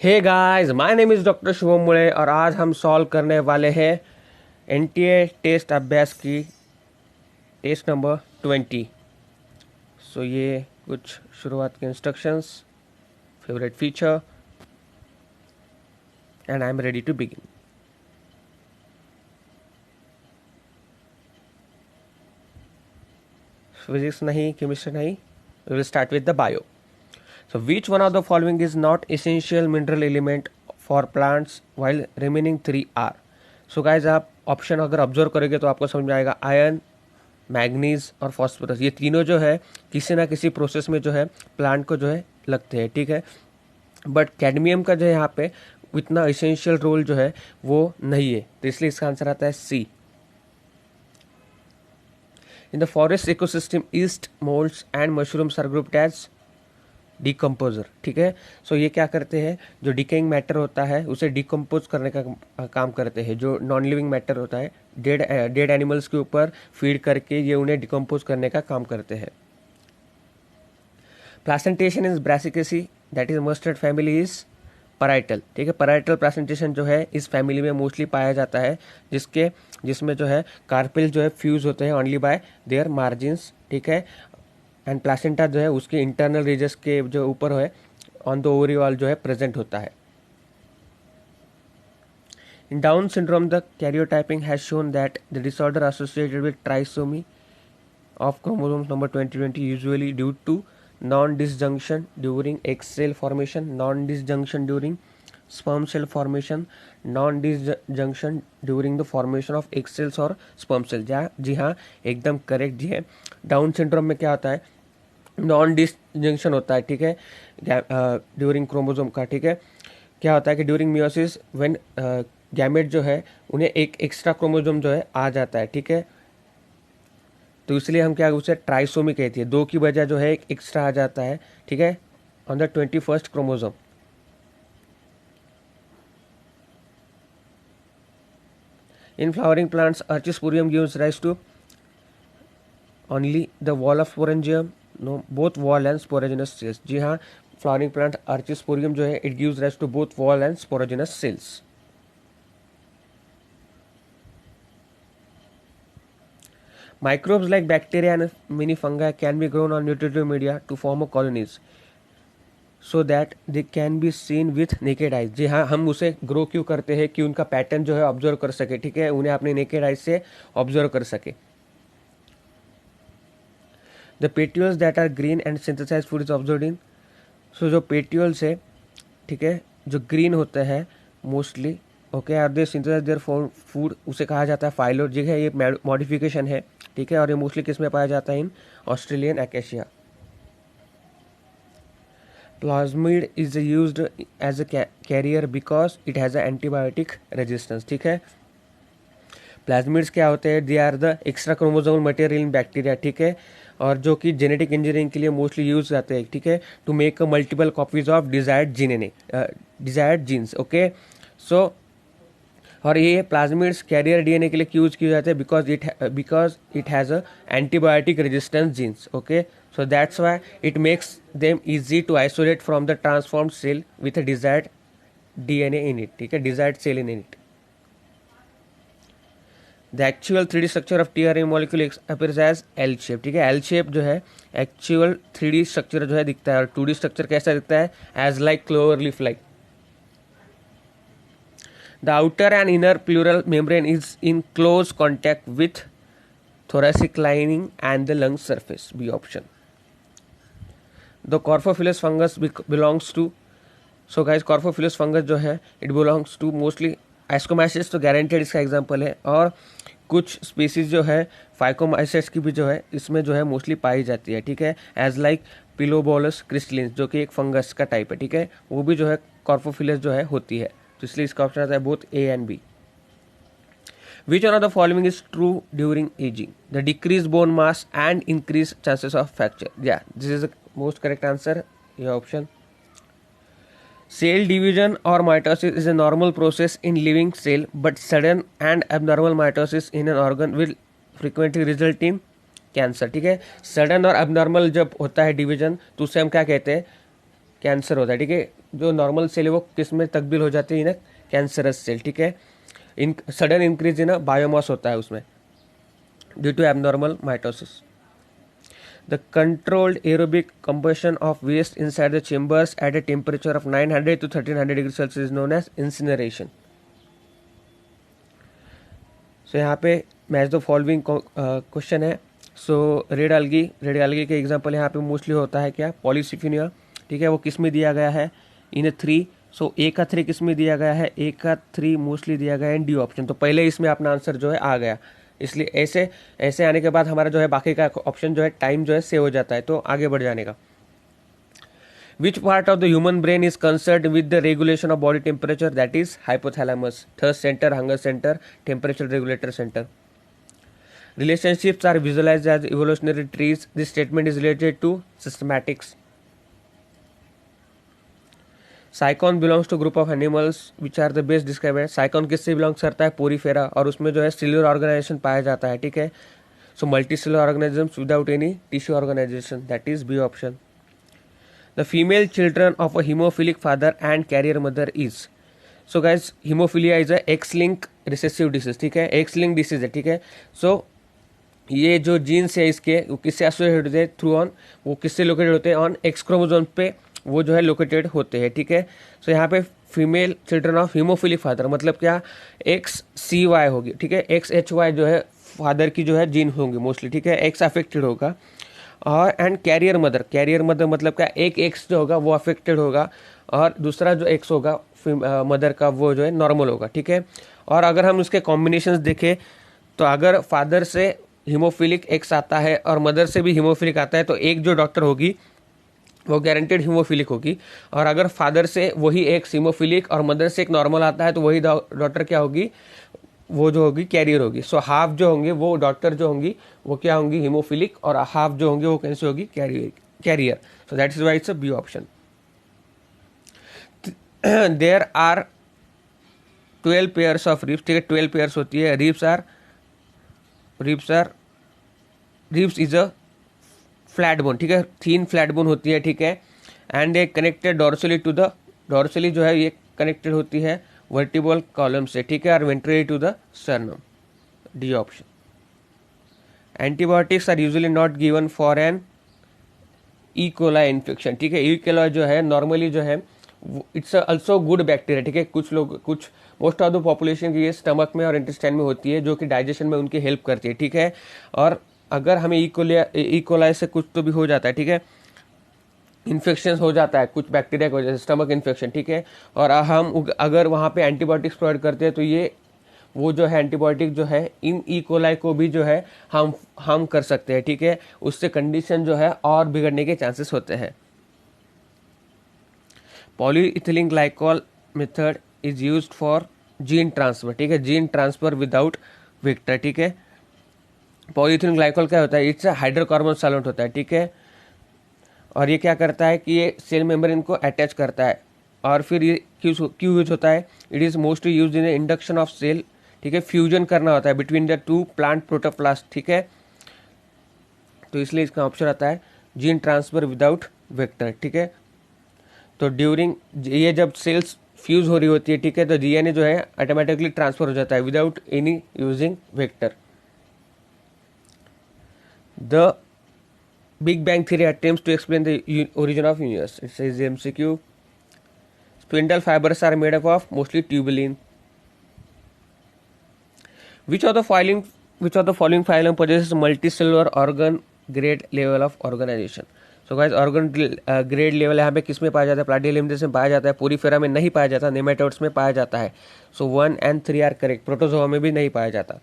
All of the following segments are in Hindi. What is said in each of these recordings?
Hey guys, my name is doctor Shubham Mule और आज हम सॉल्व करने वाले हैं एनटीए टेस्ट अभ्यास की टेस्ट नंबर 20। सो ये कुछ शुरुआत के instructions, favourite feature and I am ready to begin. Physics नहीं, केमिस्ट्री नहीं, we will start with the bio. So which one of the following is not essential mineral element for plants while remaining three are? So guys, आप ऑप्शन अगर ऑब्जर्व करोगे तो आपको समझ में आएगा आयरन, मैग्नीज और फॉस्फोरस, ये तीनों जो है किसी ना किसी प्रोसेस में जो है प्लांट को जो है लगते हैं, ठीक है। बट कैडमियम का जो है यहाँ पे इतना इसेंशियल रोल जो है वो नहीं है, तो इसलिए इसका आंसर आता है C. In the forest ecosystem yeast moulds and mushrooms are grouped as decomposer, ठीक है। सो ये क्या करते हैं, जो डिकेइंग मैटर होता है उसे डिकम्पोज करने का काम करते हैं। जो नॉन लिविंग मैटर होता है डेड एनिमल्स के ऊपर फीड करके ये उन्हें डिकम्पोज करने का काम करते हैं। Placentation is Brassicaceae that is mustard family is parietal, ठीक है। पराइटल प्लासेंटेशन जो है इस फैमिली में मोस्टली पाया जाता है, जिसमें जो है कार्पेल जो है फ्यूज होते हैं ओनली बाय देयर मार्जिन्स, ठीक है। एंड प्लासेंटा जो है उसके इंटरनल रीजस के जो ऊपर है ऑन द ओवरी वॉल जो है प्रेजेंट होता है। In Down syndrome the karyotyping has shown that the disorder associated with trisomy of chromosomes number 2020 usually due to non disjunction during egg cell formation, non disjunction during sperm cell formation, non disjunction during the formation of egg cells और स्पर्म सेल। जी हाँ, एकदम करेक्ट जी है। डाउन सिंड्रोम में क्या होता है, नॉन डिसजंक्शन होता है, ठीक है, ड्यूरिंग क्रोमोसोम का, ठीक है। क्या होता है कि ड्यूरिंग मियोसिस व्हेन गैमेट जो है उन्हें एक एक्स्ट्रा क्रोमोसोम जो है आ जाता है, ठीक है। तो इसलिए हम क्या उसे ट्राइसोमी कहती है, दो की बजाय जो है एक एक्स्ट्रा आ जाता है, ठीक है, on the 21st chromosome. In flowering plants archesporium gives rise to only the wall of sporangium, no both wall and sporogenous cells. जी हाँ, फ्लावरिंग प्लांट अर्चिस्पोरियम जो है it gives rise to both wall and sporogenous cells. Microbes like bacteria and many fungi can be grown on nutritive media to form a colonies so that they can be seen with naked eyes। जी हाँ, हम उसे ग्रो क्यों करते हैं कि उनका पैटर्न जो है ऑब्जर्व कर सके, ठीक है, उन्हें अपने नेकेड आइज से ऑब्जर्व कर सके। The petioles that are green and synthesize food is observe in, so जो पेट्यूल्स है, ठीक है, जो ग्रीन होते हैं mostly, okay, are they synthesize their food, उसे कहा जाता है फाइलोर। जी है, ये मॉडिफिकेशन है, ठीक है, और ये मोस्टली किस में पाया जाता है, in Australian acacia. Plasmid is used as a carrier because it has a antibiotic resistance, ठीक है। प्लाज्मिड्स क्या होते हैं, they are the extra chromosomal material in bacteria, ठीक है, और जो कि जेनेटिक इंजीनियरिंग के लिए मोस्टली यूज जाते हैं, ठीक है, to make multiple copies of desired genes, okay. So और ये प्लाज्मिड्स कैरियर डीएनए के लिए यूज किए जाते हैं because it has a antibiotic resistance genes, okay. So that's why it makes them easy to isolate from the transformed cell with a desired DNA in it, ठीक है, desired cell in it. The actual 3D structure of tRNA molecule appears as L shape, ठीक है। एल शेप जो है एक्चुअल 3D स्ट्रक्चर जो है दिखता है, और 2D स्ट्रक्चर कैसा दिखता है, as like clover leaf like. The outer and inner pleural membrane is in close contact with thoracic lining and the lung surface. B option. The Corphophilus fungus belongs to, so guys, Corphophilus fungus जो है it belongs to mostly Ascomyces, तो guaranteed इसका एग्जाम्पल है, और कुछ स्पीसीज जो है फाइकोमाइसेट्स की भी जो है इसमें जो है मोस्टली पाई जाती है, ठीक है, एज लाइक पिलोबोलस क्रिस्टलिन्स, जो कि एक फंगस का टाइप है, ठीक है, वो भी जो है कॉर्फोफिलस जो है होती है, तो इसलिए इसका ऑप्शन आता है both A and B. Which one of the following is true during ageing, the decrease bone mass and increase chances of fracture. या this is the most correct answer, ये ऑप्शन। सेल डिवीजन और mitosis is a normal process in living cell, but sudden and abnormal mitosis in an organ will frequently result in cancer, ठीक है। सडन और abnormal जब होता है डिवीजन तो उसे हम क्या कहते हैं, कैंसर होता है, ठीक है। जो नॉर्मल सेल है वो किस में तब्दील हो जाती है, इन कैंसरस सेल, ठीक है। In sudden increase in biomass होता है उसमें due to abnormal mitosis. The controlled aerobic combustion of waste inside the chambers at a temperature of 900 to 1300 degrees Celsius is known as incineration. So यहाँ पे मैच द फॉलोइंग क्वेश्चन है। सो रेड algae के एग्जांपल यहाँ पे मोस्टली होता है क्या, पॉलीसिफिनिया, ठीक है। वो किस में दिया गया है, इन 3। सो ए का 3 किस में दिया गया है, ए का 3 मोस्टली दिया गया है इन डी ऑप्शन। तो पहले इसमें अपना आंसर जो है आ गया, इसलिए ऐसे ऐसे आने के बाद हमारा जो है बाकी का ऑप्शन जो है टाइम जो है सेव हो जाता है, तो आगे बढ़ जाने का। Which part of the human brain is concern with the regulation of body temperature, that is hypothalamus, thirst centre, hunger centre, temperature regulator centre. Relationships are visualized as evolutionary trees. This statement is related to systematics. Sycon belongs to group of animals which are the best describe है। साइकॉन किससे बिलोंग्स करता है, पोरीफेरा, और उसमें जो है सेल्युलर ऑर्गेनाइजेशन पाया जाता है, ठीक है। So multi cellular organisms without any tissue organisation, that is B option. The female children of a haemophilic father and carrier mother is. So guys haemophilia is a X link recessive disease, ठीक है, एक्स लिंक डिसीज है, ठीक है। सो ये जो जीन्स है इसके वो किससे एसोसिएटेड होते हैं, थ्रू ऑन, वो किससे लोकेटेड होते हैं, ऑन एक्स क्रोमोसोम पे वो जो है लोकेटेड होते हैं, ठीक है। सो यहाँ पे female children of haemophilic father मतलब क्या, XCY होगी, ठीक है। XHY जो है फादर की जो है जीन होंगी मोस्टली, ठीक है, एक्स अफेक्टेड होगा। और एंड कैरियर मदर मतलब क्या, एक एक्स जो होगा वो अफेक्टेड होगा और दूसरा जो एक्स होगा मदर का वो जो है नॉर्मल होगा, ठीक है। और अगर हम उसके कॉम्बिनेशंस देखें तो अगर फादर से हीमोफिलिक एक्स आता है और मदर से भी हीमोफिलिक आता है तो एक जो डॉक्टर होगी वो गारंटेड हीमोफिलिक होगी। और अगर फादर से वही एक हीमोफिलिक और मदर से एक नॉर्मल आता है तो वही डॉक्टर क्या होगी, वो जो होगी कैरियर होगी। सो हाफ जो होंगे वो डॉक्टर जो होंगी वो क्या होंगी, हीमोफिलिक, और हाफ जो होंगे वो कैसे होगी, carrier. So that is why it's a B option. There are 12 pairs of ribs, ठीक है, 12 पेयर्स होती है। Ribs is a flat bone, ठीक है, 3 फ्लैट बोन होती है, ठीक है। And a connected dorsally to the, dorsally जो है ये कनेक्टेड होती है वर्टिबल कॉलम से, ठीक है, और ventrally to the sternum, D option. Antibiotics are usually not given for an E coli infection, ठीक है। ई कोलाई जो है नॉर्मली जो है इट्स ऑल्सो गुड बैक्टीरिया, ठीक है। कुछ मोस्ट ऑफ द पॉपुलेशन की ये स्टमक में और इंटेस्टाइन में होती है जो कि डाइजेशन में उनकी हेल्प करती है, ठीक है। और अगर हमें ई कोलाई से कुछ तो भी हो जाता है, ठीक है, इन्फेक्शन हो जाता है कुछ बैक्टीरिया की वजह से, स्टमक इन्फेक्शन, ठीक है। और हम अगर वहाँ पे एंटीबायोटिक्स प्रोवाइड करते हैं तो ये वो जो है एंटीबायोटिक जो है इन ई कोलाई को भी जो है हार्म कर सकते हैं, ठीक है। उससे कंडीशन जो है और बिगड़ने के चांसेस होते हैं। Polyethylene glycol method is used for gene transfer, ठीक है, जीन ट्रांसफर विदाउट वेक्टर, ठीक है। पॉलीइथिलीन ग्लाइकॉल क्या होता है, इट्स अ हाइड्रोकार्बन सॉल्वेंट होता है, ठीक है। और ये क्या करता है कि ये सेल मेम्ब्रेन को अटैच करता है। और फिर ये क्यों यूज होता है, it is mostly use in induction of cell, ठीक है, फ्यूजन करना होता है बिटवीन द 2 प्लांट प्रोटोप्लास्ट, ठीक है। तो इसलिए इसका ऑप्शन आता है जीन ट्रांसफर विदाउट वेक्टर, ठीक है। तो ड्यूरिंग ये जब सेल्स फ्यूज हो रही होती है, ठीक है, तो डीएनए जो है ऑटोमेटिकली ट्रांसफर हो जाता है without any using vector. The big bang theory attempts to explain the origin of universe, it's is MCQ. Spindle fibres are made up of mostly tubulin. Which of the following phylum possesses multicellular organ grade level of organization? So guys, organ grade level यहाँ पे किस में पाया जाता है, प्लाटिहेलियम में पाया जाता है, पोरीफेरा में नहीं पाया जाता, नेमेटोड्स में पाया जाता है। सो 1 and 3 आर करेक्ट, प्रोटोजोआ में भी नहीं पाया जाता।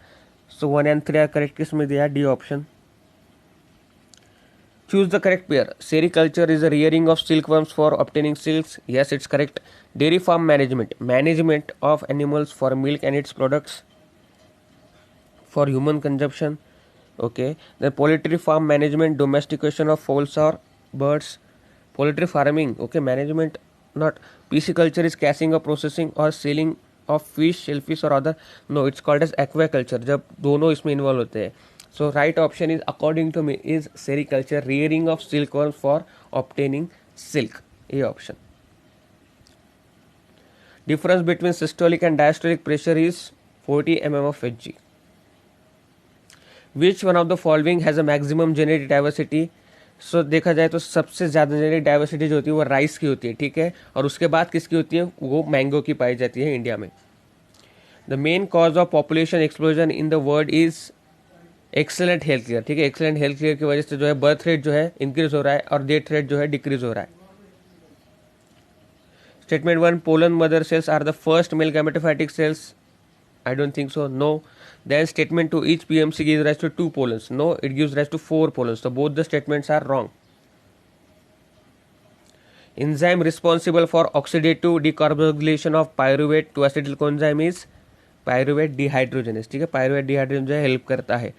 सो 1 and 3 आर करेक्ट, किस में दिया, D option. Choose the correct pair. Sericulture is the rearing of silkworms for obtaining silks. Yes, it's correct. Dairy farm management of animals for milk and its products for human consumption. Okay. Then poultry farm management, domestication of fowls or birds. Poultry farming, okay, management, not pisciculture is catching or processing or selling of fish, shellfish or other. No, it's called as aquaculture जब दोनों इसमें इन्वॉल्व होते हैं. So right option is according to me is sericulture, rearing of silkworms for obtaining silk. A option. Difference between systolic and diastolic pressure is 40 mm of Hg. Which one of the following has a maximum genetic diversity? सो देखा जाए तो सबसे ज़्यादा जेनेटिक डाइवर्सिटी जो होती है वो राइस की होती है, ठीक है, और उसके बाद किसकी होती है, वो मैंगो की पाई जाती है इंडिया में. The main cause of population explosion in the world is excellent health care, ठीक है. एक्सेलेंट हेल्थ केयर की वजह से जो है बर्थ रेट जो है इंक्रीज हो रहा है और डेथ रेट जो है डिक्रीज हो रहा है. Statement 1, pollen mother cells are the first male gametophytic cells. I don't think so. No. Then statement 2, each PMC gives rise to 2 pollens. No, it gives rise to 4 pollens. So both the statements are wrong. Enzyme responsible for oxidative decarboxylation of pyruvate to acetyl coenzyme is pyruvate dehydrogenase, ठीक है. pyruvate dehydrogenase जो है हेल्प करता है.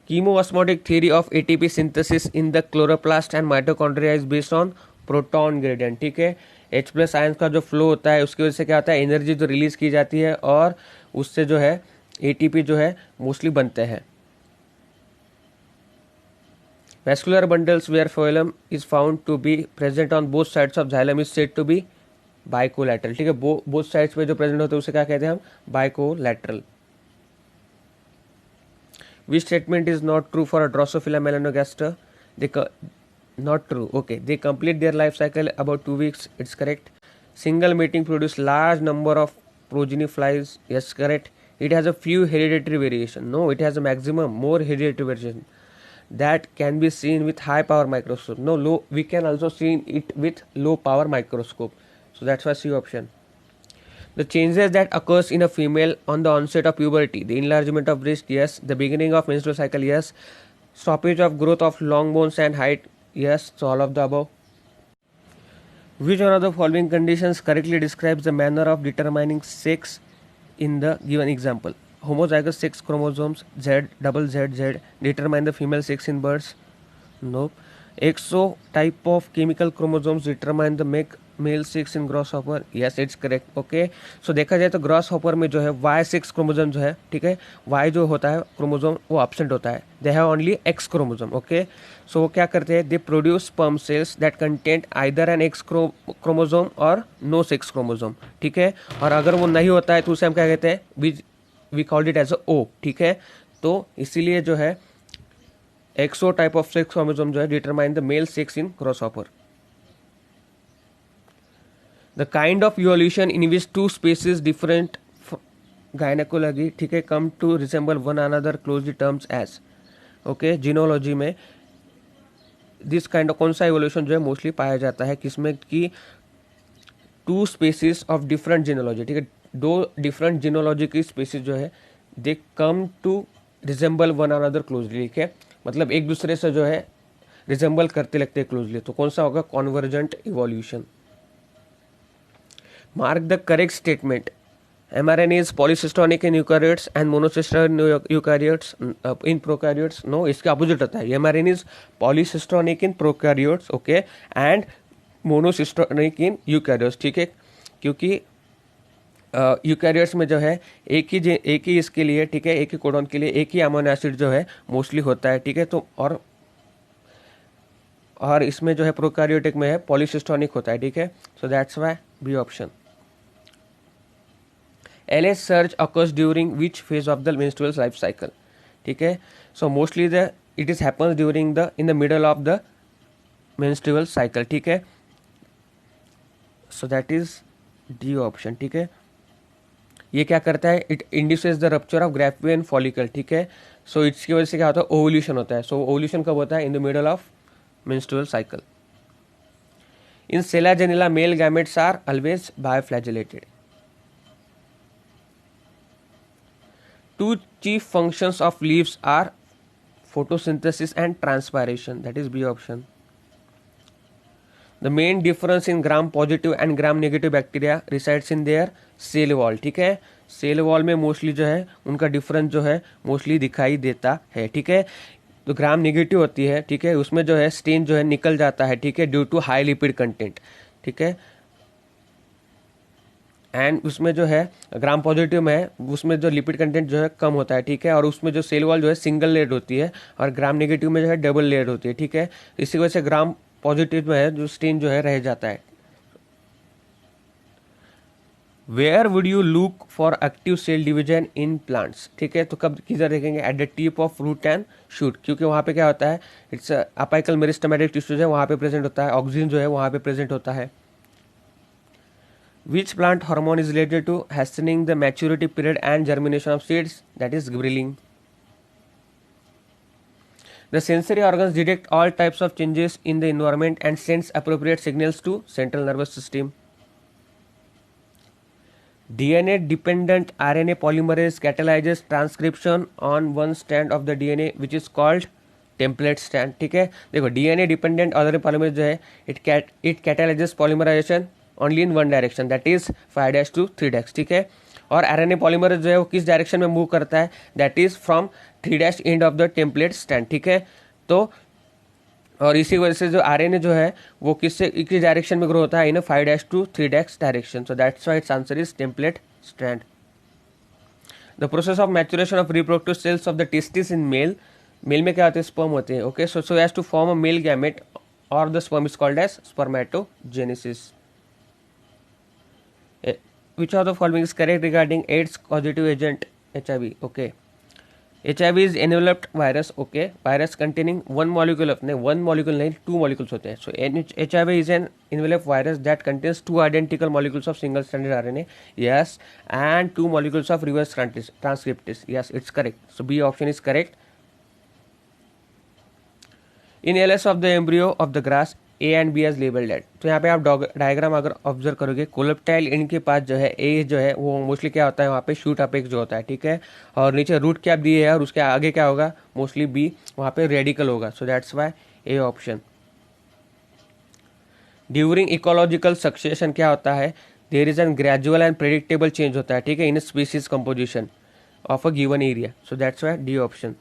Chemoosmotic theory of ATP synthesis in the chloroplast and mitochondria is based on proton gradient, ठीक है. H+ आयंस का जो फ्लो होता है उसकी वजह से क्या होता है, एनर्जी जो रिलीज की जाती है और उससे जो है ATP जो है मोस्टली बनते हैं. Vascular bundles where phloem is found to be present on both sides of xylem is said to be bicollateral, ठीक है. बोथ साइड्स पे जो प्रेजेंट होते हैं उसे क्या कहते हैं हम, बाइकोलैटरल. Which statement is not true for a Drosophila melanogaster? Not true. Okay, they complete their life cycle about 2 weeks. It's correct. Single mating produce large number of progeny flies. Yes, correct. It has a few hereditary variation. No, it has a maximum more hereditary variation that can be seen with high power microscope. No, low. We can also see it with low power microscope. So that's why C option. The changes that occurs in a female on the onset of puberty, the enlargement of breast, yes. The beginning of menstrual cycle, yes. Stoppage of growth of long bones and height, yes. So all of the above. Which one of the following conditions correctly describes the manner of determining sex in the given example? Homozygous sex chromosomes Z, double Z, Z determine the female sex in birds. Nope. XO type of chemical chromosomes determine the male sex in grasshopper. Yes, it's correct. Okay, so देखा जाए तो ग्रॉस हॉपर में जो है Y6 क्रोमोजोम जो है, ठीक है, Y जो होता है क्रोमोजोम वो एब्सेंट होता है. They have only X chromosome. Okay, so वो क्या करते हैं, they produce sperm cells that content either an X chromosome और नो सेक्स क्रोमोजोम, ठीक है. और अगर वो नहीं होता है तो उसे हम क्या कहते हैं, we called it as a O, ठीक है. तो इसीलिए जो है XO type of sex chromosome जो है determine the male sex in grasshopper. The kind of evolution in which two species different gynecology, ठीक है, come to resemble one another closely terms as. Okay, genealogy में दिस काइंड ऑफ कौन सा एवोल्यूशन जो है मोस्टली पाया जाता है, किसमें कि two species of different genealogy, ठीक है, दो डिफरेंट जीनोलॉजी की स्पेसीज जो है they come to resemble one another closely, ठीक है, मतलब एक दूसरे से जो है रिजेंबल करते लगते हैं क्लोजली. तो कौन सा होगा, convergent evolution. Mark the correct statement. mRNA is polycystonic in eukaryotes and monocystic in eukaryotes in prokaryotes. No, इसके opposite होता है. mRNA is polycystonic in prokaryotes, okay, and monocystonic in eukaryotes, ठीक है, क्योंकि यूकैरियोट्स में जो है एक ही इसके लिए, ठीक है, एक ही कोडॉन के लिए एक ही अमीनो एसिड जो है मोस्टली होता है, ठीक है. तो और इसमें जो है प्रोकैरियोटिक में है पॉलीसिस्टोनिक होता है, ठीक है. So that's why B option. LH surge occurs during which phase of the menstrual life cycle, ठीक है. So mostly it is happens during in the middle of the menstrual cycle, ठीक है. So that is D option, ठीक है. ये क्या करता है, it induces the rupture of Graafian follicle, ठीक है. सो इसकी वजह से क्या होता है, ओवल्यूशन होता है. सो ओवल्यूशन कब होता है, in the middle of menstrual cycle. In Selagenilla, male gametes are always biflagellated. Two chief functions of leaves are photosynthesis and transpiration. That is B option. The main difference in gram positive and gram negative bacteria resides in their cell wall, ठीक है. सेल वॉल में मोस्टली जो है उनका डिफरेंस जो है मोस्टली दिखाई देता है, ठीक है. तो ग्राम नेगेटिव होती है, ठीक है, उसमें जो है स्टेन जो है निकल जाता है, ठीक है, due to high lipid content, ठीक है. एंड उसमें जो है ग्राम पॉजिटिव में है उसमें जो लिपिड कंटेंट जो है कम होता है, ठीक है, और उसमें जो सेल वॉल जो है सिंगल लेयर्ड होती है और ग्राम नेगेटिव में जो है डबल लेयर्ड होती है, ठीक है। इसी वजह से ग्राम पॉजिटिव में है जो स्टेन जो है रह जाता है। Where would you look for active cell division in plants, ठीक है, तो कब किधर देखेंगे, at the tip of root and shoot, क्योंकि वहाँ पे क्या होता है, इट्स अपाइकल मेरिस्टेमेटिक टिश्यूज है वहाँ पे प्रेजेंट होता है, ऑक्सीजन जो है वहाँ पे प्रेजेंट होता है। Which plant hormone is related to hastening the maturity period and germination of seeds? That is ghrelin. The sensory organs detect all types of changes in the environment and sends appropriate signals to central nervous system. DNA dependent RNA polymerase catalyzes transcription on one strand of the DNA which is called template strand, ठीक है। देखो DNA dependent RNA polymerase जो है it catalyzes polymerization only in one direction, that is 5' to 3' ठीक है। और RNA पॉलीमरेज जो है वो किस डायरेक्शन में मूव करता है, that is from 3' end of the template stand, ठीक है। तो और इसी वजह से जो RNA जो है वो किस डायरेक्शन में ग्रो होता है, in 5' to 3' direction, so that's why it's answer is template strand. The process of maturation of reproductive cells of the testis in male, male में क्या होते हैं, स्पर्म होते हैं, okay. So as to form a male gamete और the sperm is called as spermatogenesis. Which of the following is correct regarding AIDS causative agent HIV? Okay. HIV is enveloped virus. Okay. Virus containing one molecule of one molecule नहीं two molecules होते हैं. So HIV is an enveloped virus that contains two identical molecules of single stranded RNA. Yes, and two molecules of reverse transcriptase. Yes, it's correct. So B option is correct. In LS of the embryo of the grass, A and B as labelled, तो यहाँ पे आप डायग्राम अगर ऑब्जर्व करोगे, कोलेप्टाइल इनके पास जो है ए जो है वो मोस्टली क्या होता है वहाँ पे शूट अपेक्स जो होता है, ठीक है, और नीचे रूट कैप दिए है और उसके आगे क्या होगा, मोस्टली बी वहाँ पे रेडिकल होगा, so that's why A option. During ecological succession क्या होता है, there is an gradual and predictable change होता है, ठीक है, in species composition of a given area, so that's why D option.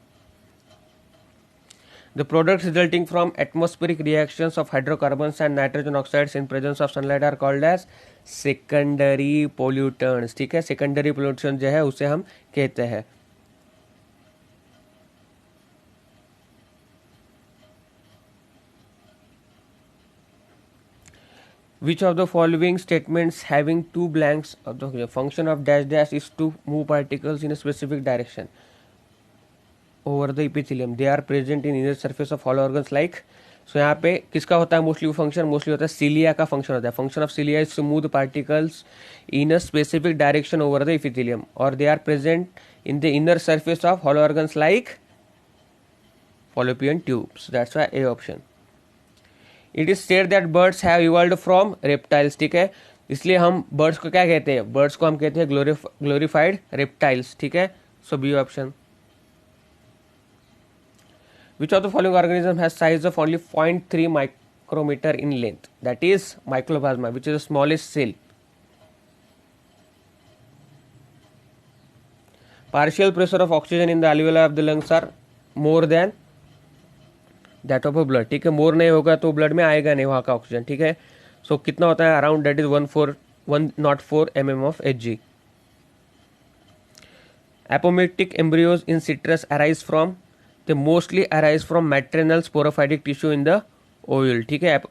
The products resulting from atmospheric reactions of hydrocarbons and nitrogen oxides in presence of sunlight are called as secondary pollutants, ठीक है, secondary pollution जो है उसे हम कहते हैं। Which of the following statements having two blanks of the function of dash dash is to move particles in a specific direction over the epithelium, they are present in inner surface of hollow organs like, so यहाँ पे किसका होता है मोस्टली फंक्शन, मोस्टली होता है सिलिया का फंक्शन होता है, function of cilia is to move the particles in a specific direction over the epithelium और they are present in the inner surface of hollow organs like fallopian tubes, that's why A option. It is said that birds have evolved from reptiles, ठीक है, इसलिए हम बर्ड्स को क्या कहते हैं, बर्ड्स को हम कहते हैं ग्लोरीफाइड रेप्टाइल्स, ठीक है, so B option. Which of the following organism has size of only 0.3 micrometer in length? That is mycoplasma, which is the smallest cell. Partial pressure of oxygen in the alveoli of the lungs are more than that of a blood, ठीक है, मोर नहीं होगा तो ब्लड में आएगा नहीं वहाँ का ऑक्सीजन, ठीक है, सो कितना होता है, around that is 104 mm of Hg. Apomictic embryos in citrus arise from, they mostly arise from maternal sporophytic tissue in the ovule, ठीक है।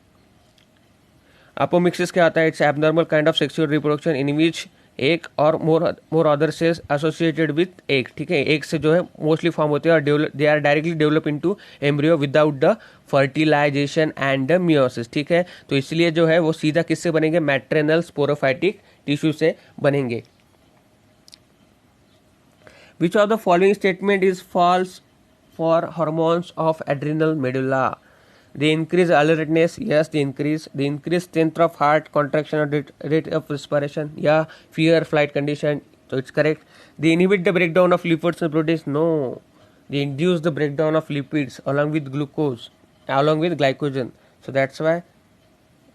अपोमिक्सिस क्या होता है, it's abnormal kind of sexual reproduction in which एक और more other cells associated with egg, ठीक है, एग से जो है मोस्टली फॉर्म होते हैं और they are directly develop into embryo without the fertilisation and the meiosis, ठीक है, तो इसलिए जो है वो सीधा किससे बनेंगे, मैट्रेनल स्पोरोफाइटिक टिश्यू से बनेंगे। Which of the following statement is false for hormones of adrenal medulla? They increase alertness, yes, they increase strength of heart contraction or rate of respiration, yeah, fear flight condition, so it's correct. They inhibit the breakdown of lipids and proteins, no, they induce the breakdown of lipids along with glucose, along with glycogen, so that's why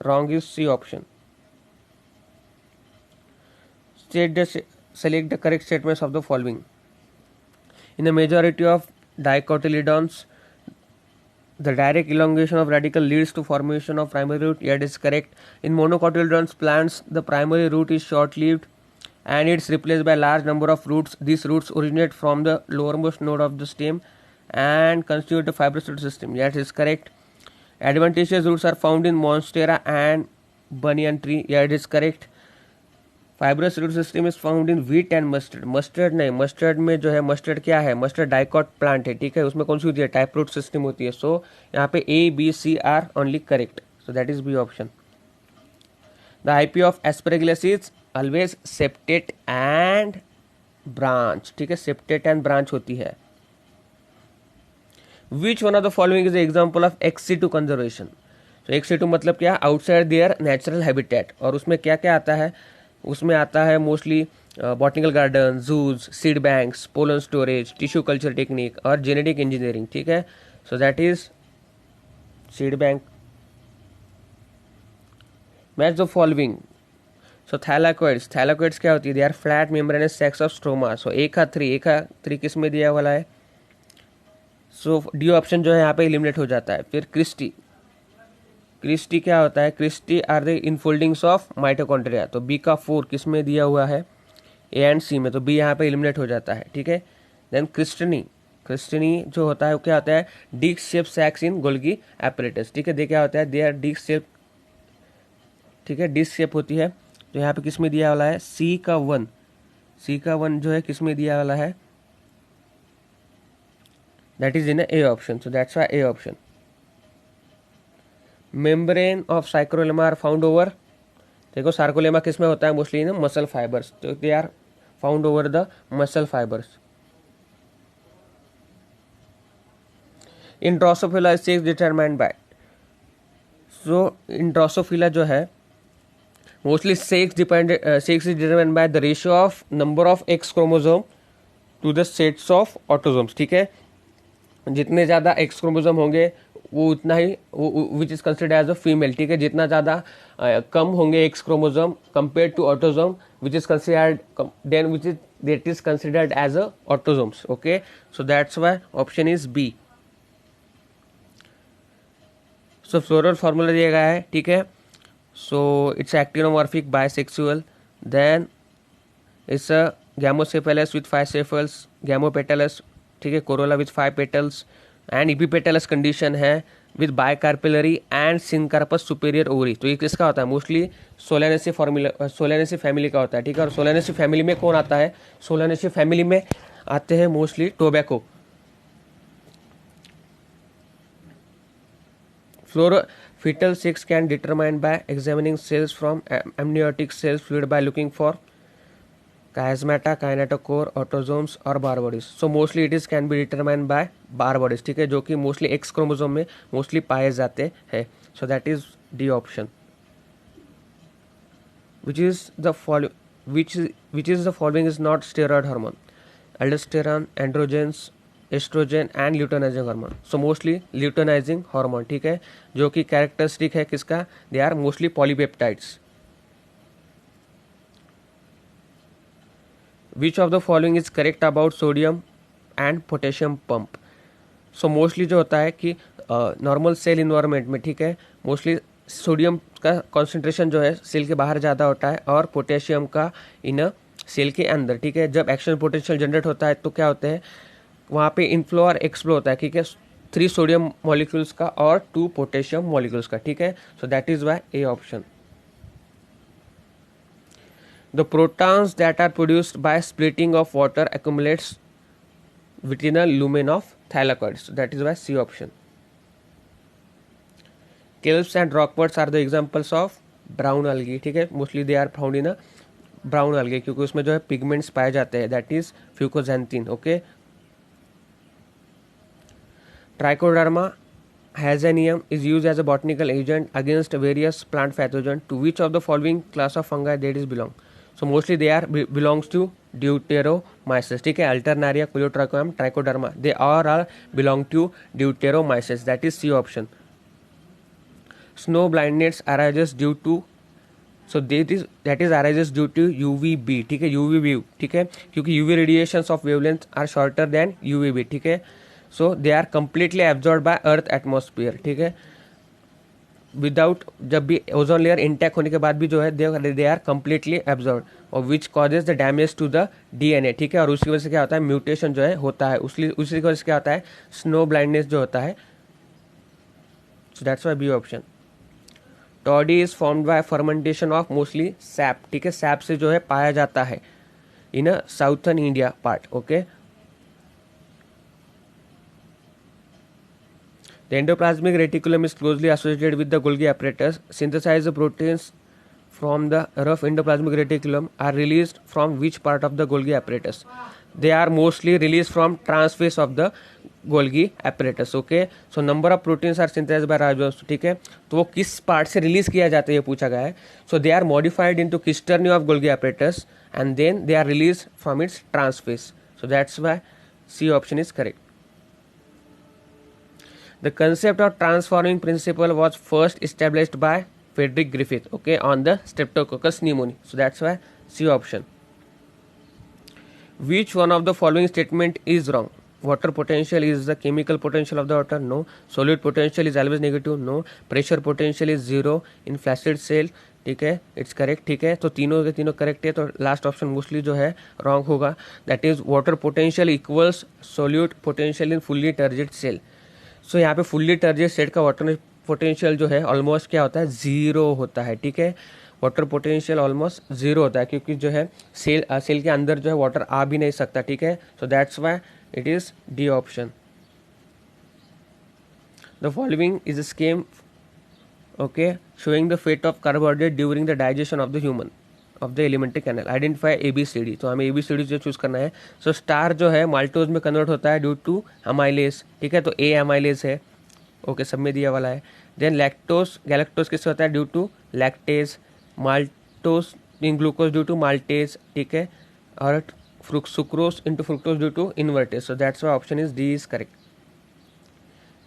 wrong is C option. Select the correct statements of the following. In the majority of dicotyledons, the direct elongation of radicle leads to formation of primary root, yeah, it is correct. In monocotyledons plants, the primary root is short-lived and it's replaced by large number of roots. These roots originate from the lowermost node of the stem and constitute the fibrous root system. Yes, is correct. Adventitious roots are found in monstera and banyan tree. Yeah, it is correct. Fibrous root system is found in wheat and mustard. Mustard नहीं, मस्टर्ड में जो है, मस्टर्ड क्या है, मस्टर्ड डाइकॉट प्लांट है, ठीक है, उसमें कौन सी होती है, टाइप रूट सिस्टम होती है. सो यहाँ पे A B C are only correct. So that is B option. The hyphae of Aspergillus is always septate and branch. ठीक है, सेप्टेट एंड ब्रांच होती है. Which one of the following is example of ex situ conservation. तो एक्सिटू मतलब क्या, आउटसाइड देयर नेचुरल हैबिटेट. और उसमें क्या क्या आता है, उसमें आता है mostly botanical garden, zoos, seed banks, pollen storage, tissue culture technique और जेनेटिक इंजीनियरिंग. ठीक है, so that is seed bank. Match the following. So thylakoids. Thylakoids क्या होती है, they are flat membranous sacs of stroma. So एक का थ्री किस में दिया वाला है. सो डी ऑप्शन जो है यहाँ पे एलिमिनेट हो जाता है. फिर क्रिस्टी. क्रिस्टी क्या होता है, cristae are the infoldings of mitochondria. तो बी का 4 किस में दिया हुआ है, ए एंड सी में. तो बी यहाँ पे एलिमिनेट हो जाता है. ठीक है. देन क्रिस्टनी. क्रिस्टनी जो होता है वो क्या होता है, डिस्क शेप सैक्स इन गोल्गी एपरेटस. ठीक है, दे क्या होता है, दे आर डिस्क शेप. ठीक है, डिस्क शेप होती है. तो यहाँ पे किस में दिया वाला है, सी का 1. सी का 1 जो है किस में दिया वाला है, that is in A option. So that's why A option. Membrane of sarcolemma are found over. देखो सार्कोलेमा किस में होता है, मोस्टली इन मसल फाइबर्स. तो they are found over the muscle fibres. In Drosophila is sex determined by. So in Drosophila जो है mostly sex is determined by the ratio of number of X chromosome to the sets of autosomes. ठीक है, जितने ज़्यादा एक्स क्रोमोसोम होंगे वो उतना ही which is considered as a female. ठीक है, जितना ज़्यादा कम होंगे X chromosome compare to autosome which is considered then which is that is considered as a autosomes. Okay, so that's why option is B. So floral formula दिया गया है. ठीक है, so it's actinomorphic bisexual. Then it's a gamosepalous with 5 sepals, gamopetalous. ठीक है, corolla with 5 petals and इपीपेटलस condition है with bicarpellary and syncarpous superior ovary. तो ये किसका होता है, मोस्टली सोलानेसी फैमिली का होता है. ठीक है, और सोलानेसी फैमिली में कौन आता है, सोलानेसी फैमिली में आते हैं mostly tobacco. Fetal sex can determined by examining cells from amniotic cells fluid by looking for chiasmata, kinetochore, autosomes और bar bodies. So mostly it is can be determined by bar bodies. ठीक है, जो कि मोस्टली एक्स क्रोमोसोम में मोस्टली पाए जाते हैं. So that is D option. Which is the following is not steroid hormone. Aldosterone, androgens, estrogen and luteinising hormone. So mostly luteinising hormone. ठीक है, जो कि कैरेक्टरिस्टिक है किसका, they are mostly polypeptides. Which of the following is correct about sodium and potassium pump. So mostly जो होता है कि नॉर्मल सेल इन्वायरमेंट में, ठीक है, मोस्टली सोडियम का कॉन्सेंट्रेशन जो है सेल के बाहर ज़्यादा होता है और पोटेशियम का इन सेल के अंदर. ठीक है, जब एक्शन पोटेंशियल जनरेट होता है तो क्या होते हैं, वहाँ पे इनफ्लो और एक्सफ्लो होता है. ठीक है, 3 सोडियम मॉलिक्यूल्स का और 2 पोटेशियम मॉलिक्यूल्स का. ठीक है, so that is why A option. The protons that are produced by splitting of water accumulates within a lumen of thylakoids. So that is why C option. Kelps and rockworts are the examples of brown algae. ठीक है, mostly they are found in a brown algae क्योंकि उसमें जो है पिगमेंट्स पाए जाते हैं, that is fucoxanthin. Okay, Trichoderma hazanium is used as a botanical agent against various plant pathogens. To which of the following class of fungi that is belong? So mostly they are belongs to Deuteromyces. ठीक है, Alternaria, Coleotrichum, Trichoderma, they all belong to Deuteromyces. That is C option. Snow blindness arises due to, so that is arises due to UVB. ठीक है, UVB. ठीक है, क्योंकि UV radiations of wavelength are shorter than UVB. ठीक है, so they are completely absorbed by earth atmosphere. ठीक है, विदाउट, जब भी ओजोन लेयर इंटैक्ट होने के बाद भी जो है दे आर कंप्लीटली एब्जॉर्ब, और which causes the damage to the DNA, ठीक है। और उसकी वजह से क्या होता है, म्यूटेशन जो है होता है, उसी की वजह से क्या होता है, स्नो ब्लाइंडनेस जो होता है। So that's why B option. Toddy is formed by fermentation of mostly sap, ठीक है, सैप से जो है पाया जाता है in a southern India part, okay. The endoplasmic reticulum is closely associated with the Golgi apparatus. Synthesized proteins from the rough endoplasmic reticulum are released from which part of the Golgi apparatus? They are mostly released from transphase of the Golgi apparatus. Okay, so number of proteins are synthesized by ribosome, ठीक है। तो वो किस पार्ट से रिलीज किया जाता है ये पूछा गया है। So they are modified into quaternary of Golgi apparatus and then they are released from its transphase. So that's why C option is correct. The concept of transforming principle was first established by Frederick Griffith, okay, on the Streptococcus pneumoniae. So that's why C option. Which one of the following statement is wrong? Water potential is the chemical potential of the water. No. Solute potential is always negative. No. Pressure potential is 0 in flaccid cell. ठीक है, इट्स करेक्ट, ठीक है। तो तीनों के तीनों करेक्ट है, तो लास्ट ऑप्शन मोस्टली जो है रॉन्ग होगा। That is water potential equals solute potential in fully turgid cell. So यहाँ पे फुल्ली टर्जिड सेट का वाटर पोटेंशियल जो है ऑलमोस्ट क्या होता है, जीरो होता है, ठीक है। वाटर पोटेंशियल ऑलमोस्ट जीरो होता है क्योंकि जो है सेल के अंदर जो है वाटर आ भी नहीं सकता, ठीक है। So that's why it is D option. The following is a scheme, okay, showing the fate of carbohydrate during the digestion of the human of the alimentary canal. Identify ABCD, तो हमें ABCD जो चूज करना है। सो स्टार जो है माल्टोज में कन्वर्ट होता है ड्यू टू अमाइलेज, ठीक है, तो A अमाइलेज है, ओके, सब में दिया वाला है। देन लैक्टोज, गैलेक्टोज किससे होता है, due to lactase. Maltose in glucose due to maltase, ठीक है, और sucrose into fructose due to invertase. So that's why option is D is correct.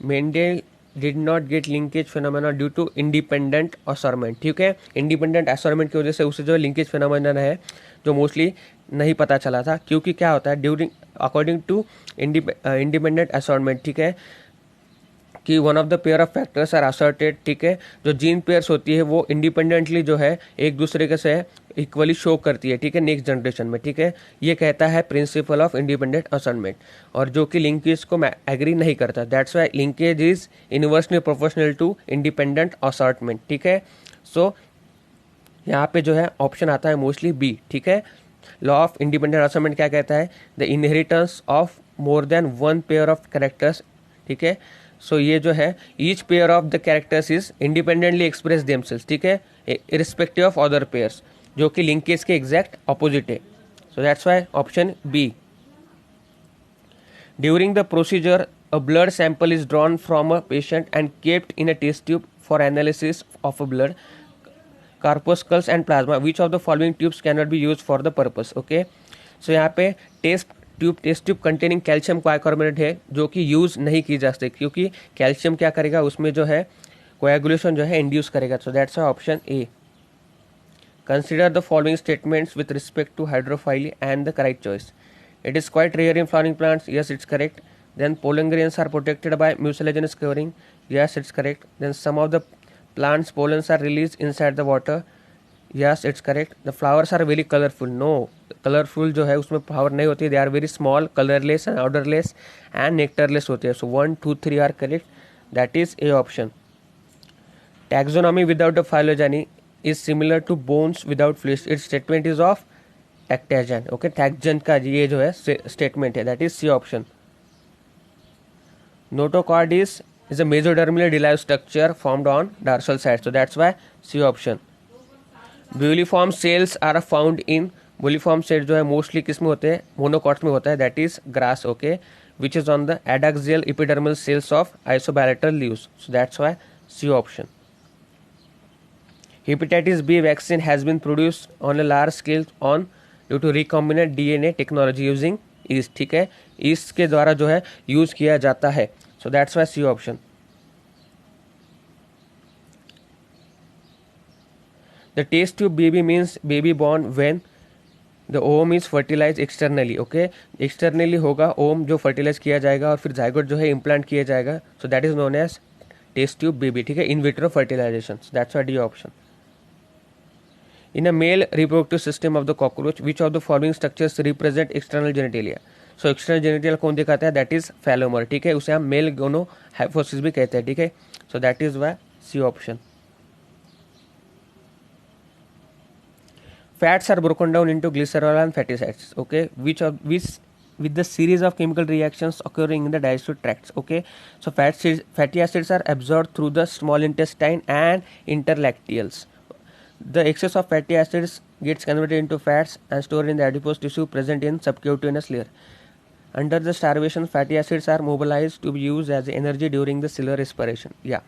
Mendel did not get linkage phenomena due to independent assortment, ठीक है। इंडिपेंडेंट असॉर्टमेंट की वजह से उसे जो लिंकेज फिनोमेना है जो मोस्टली नहीं पता चला था, क्योंकि क्या होता है during according to independent assortment, ठीक है, कि one of the pair of factors are assorted, ठीक है। जो जीन पेयर्स होती है वो इंडिपेंडेंटली जो है एक दूसरे के से इक्वली शो करती है, ठीक है, नेक्स्ट जनरेशन में, ठीक है। ये कहता है प्रिंसिपल ऑफ इंडिपेंडेंट असॉर्टमेंट, और जो कि लिंकेज को एग्री नहीं करता। That's why linkage is inversely proportional to independent assortment, ठीक है। सो यहाँ पे जो है ऑप्शन आता है मोस्टली बी, ठीक है। लॉ ऑफ इंडिपेंडेंट असॉर्टमेंट क्या कहता है, the inheritance of more than one pair of characters, ठीक है। सो ये जो है each pair of the characters is independently express themselves, ठीक है, इरिस्पेक्टिव ऑफ अदर पेयर्स, जो कि लिंकेज के एग्जैक्ट ऑपोजिट है। So that's why option B. During the procedure a blood sample is drawn from a patient and kept in a test tube for analysis of a blood corpuscles and plasma. Which of the following tubes can not be use for the purpose, okay. So यहाँ पे test tube containing calcium bicarbonate है जो कि यूज़ नहीं की जा सकती, क्योंकि कैल्शियम क्या करेगा उसमें जो है कोएगुलेशन जो है इंड्यूस करेगा। So that's option A. Consider the following statements with respect to hydrophily and the correct choice. It is quite rare in flowering plants, yes it's correct. Then pollen grains are protected by mucilaginous covering, yes it's correct. Then some of the plants pollens are release inside the water, yes it's correct. The flowers are very colourful, no, colourful जो है उसमें फ्लावर नहीं होती, they are very small, colourless and odourless and nectarless होते हैं। So 1, 2, 3 are correct, that is A option. Taxonomy without a phylogeny is similar to bones without flesh, it's statement is of Takhtajan, okay, Takhtajan का ये जो है स्टेटमेंट है, that is C option. Notochord is a mesodermally derived structure formed on dorsal side, so that's why C option. Buliform cells are found in, buliform cells जो है मोस्टली किस में होते हैं, मोनोकॉट्स में होता है, that is grass, okay, which is on the एडाक्सियल epidermal cells of isobilateral leaves, so that's why C option. Hepatitis B vaccine has been produced on a large scale on due to recombinant DNA technology using yeast, ठीक है, yeast के द्वारा जो है यूज किया जाता है, so that's why C option. The test tube baby means baby born when the ovum is fertilized externally, okay, externally होगा ओम जो fertilize किया जाएगा और फिर जाइगोट जो है इम्प्लांट किया जाएगा, so that is known as test tube baby, ठीक है, in vitro fertilisation, that's what D option. In a male reproductive system of the cockroach, which of the following structures represent external genitalia? So external genitalia कौन दिखाता है? That is phallomere, ठीक है, उसे हम मेल गोनो हाइपोसिस भी कहते हैं, ठीक है. So that is why C option. Fats are broken down into glycerol and fatty acids, okay, which with the series of chemical reactions occurring in the digestive tracts, okay. So fatty acids are absorbed through the small intestine and interlacteals. The excess of fatty acids gets converted into fats and stored in the adipose tissue present in subcutaneous layer. Under the starvation, fatty acids are mobilized to be used as energy during the cellular respiration. Yeah,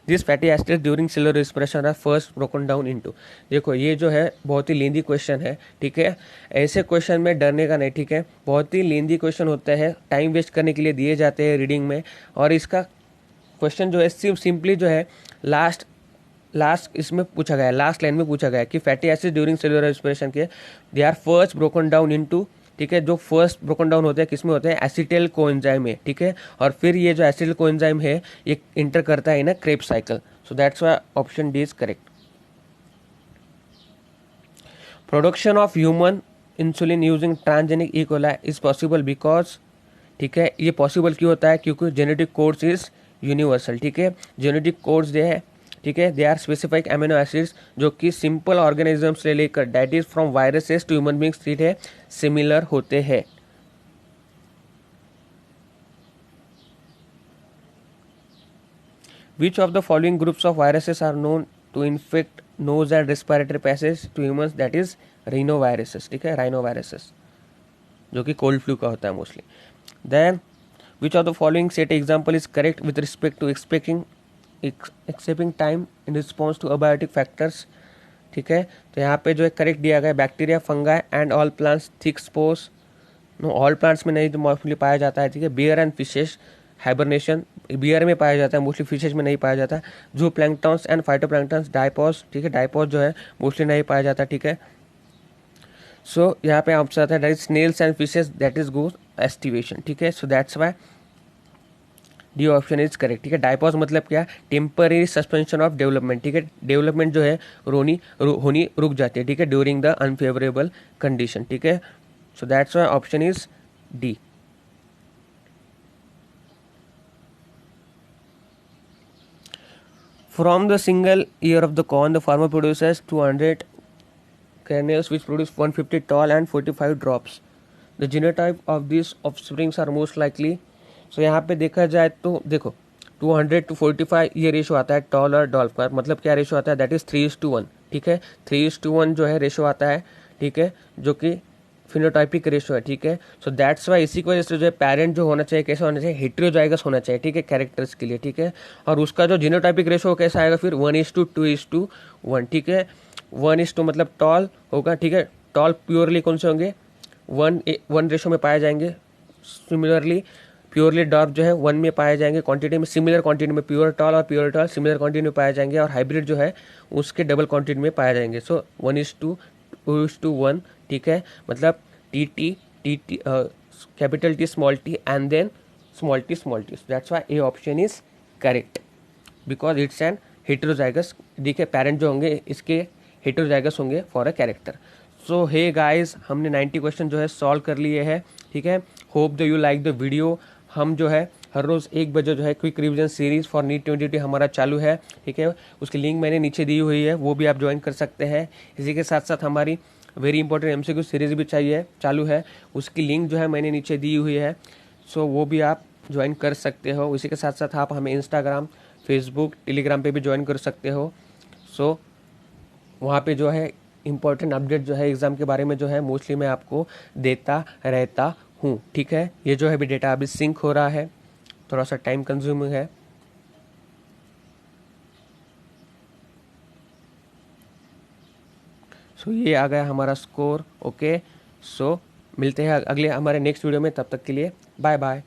these fatty acids during cellular respiration are first broken down into. देखो ये जो है बहुत ही लेंदी क्वेश्चन है, ठीक है, ऐसे क्वेश्चन में डरने का नहीं, ठीक है, बहुत ही लेंदी क्वेश्चन होता है, टाइम वेस्ट करने के लिए दिए जाते हैं रीडिंग में. और इसका क्वेश्चन जो है सिंपली जो है लास्ट इसमें पूछा गया है, लास्ट लाइन में पूछा गया है कि fatty acid during cellular respiration के they are first broken down into, ठीक है, जो फर्स्ट ब्रोकन डाउन होते हैं किसमें होते हैं? एसिटाइल कोएंजाइम में, ठीक है, और फिर ये जो एसिटाइल कोएंजाइम है ये इंटर करता है in a Krebs cycle. So that's why option D is correct. Production of human insulin using transgenic E coli is possible because, ठीक है, ये पॉसिबल क्यों होता है? क्योंकि जेनेटिक कोड्स इज यूनिवर्सल, ठीक है, जेनेटिक कोड्स जो है, ठीक है, they are specific amino acids जो कि सिंपल ऑर्गेनिजम्स से लेकर that is from viruses to human beings, ठीक है, सिमिलर होते हैं. Which of the following groups of viruses are known to infect nose and respiratory passage to humans? That is rhinoviruses, ठीक है, rhinoviruses जो कि कोल्ड फ्लू का होता है mostly. Then which of the following set example is correct with respect to accepting time in response to abiotic factors, ठीक है. तो यहाँ पे जो है करेक्ट दिया गया है bacteria, fungi and all plants, thick spores, no all plants में नहीं तो मोस्टली पाया जाता है, ठीक है. Bear and fishes hibernation, bear में पाया जाता है, मोस्टली फिशेज में नहीं पाया जाता. जो प्लैंक्टन्स एंड फाइटोप्लैंक्टन्स, डायपॉस, ठीक है, डायपॉस जो है मोस्टली नहीं पाया जाता, ठीक है. सो यहाँ पे ऑप्शन आता है that is snails and fishes, that is goes aestivation, ठीक है. So that's why D option is correct, ठीक है. डायपॉज मतलब क्या? टेम्पररी सस्पेंशन ऑफ डेवलपमेंट, ठीक है, डेवलपमेंट जो है होनी रुक जाती है, ठीक है, ड्यूरिंग द अनफेवरेबल कंडीशन, ठीक है. So that's why option is D. From the single ear of the corn, the farmer produces 200 kernels which produce 150 tall and 45 drops. The genotype of these offsprings are most likely. So यहाँ पे देखा जाए तो देखो 200 to 45 ये रेशो आता है टॉल और डॉल्फ का. मतलब क्या रेशो आता है? दैट इज 3:1, ठीक है, 3:1 जो है रेशो आता है, ठीक है, जो कि फिनोटाइपिक रेशो है, ठीक है. सो दैट्स वाई इसी की वजह से जो है पेरेंट जो होना चाहिए कैसा होना चाहिए? हेटेरोजाइगस होना चाहिए, ठीक है, कैरेक्टर्स के लिए, ठीक है. और उसका जो जीनोटाइपिक रेशो कैसा आएगा फिर? 1:2:1, ठीक है. 1:2 मतलब टॉल होगा, ठीक है. टॉल प्योरली कौन से होंगे? 1 रेशो में पाए जाएंगे. सिमिलरली प्योरली डॉर्फ जो है 1 में पाए जाएंगे क्वांटिटी में, सिमिलर क्वांटिटी में. प्योर टॉल और प्योर टॉल सिमिलर क्वांटिटी में पाए जाएंगे और हाइब्रिड जो है उसके डबल क्वांटिटी में पाए जाएंगे. सो 1:2:1, ठीक है, मतलब T capital T small T and then small T. That's why A option is correct because it's an heterozygous, ठीक है. पेरेंट जो होंगे इसके हेटेरोजाइगस होंगे for a character. So hey guys, हमने 90 क्वेश्चन जो है सॉल्व कर लिए हैं, ठीक है. Hope the you like the video. हम जो है हर रोज़ 1 बजे जो है quick revision series for NEET 2020 हमारा चालू है, ठीक है. उसकी लिंक मैंने नीचे दी हुई है, वो भी आप ज्वाइन कर सकते हैं. इसी के साथ साथ हमारी वेरी इंपॉर्टेंट एमसीक्यू सीरीज भी चालू है, उसकी लिंक जो है मैंने नीचे दी हुई है. सो वो भी आप ज्वाइन कर सकते हो. इसी के साथ साथ आप हमें इंस्टाग्राम, फेसबुक, टेलीग्राम पे भी ज्वाइन कर सकते हो. सो वहाँ पे जो है इंपॉर्टेंट अपडेट जो है एग्ज़ाम के बारे में जो है मोस्टली मैं आपको देता रहता हूँ, ठीक है. ये जो है अभी डेटा अभी सिंक हो रहा है, थोड़ा सा टाइम कंज्यूमिंग है. सो ये आ गया हमारा स्कोर, ओके. सो मिलते हैं अगले हमारे नेक्स्ट वीडियो में, तब तक के लिए बाय बाय.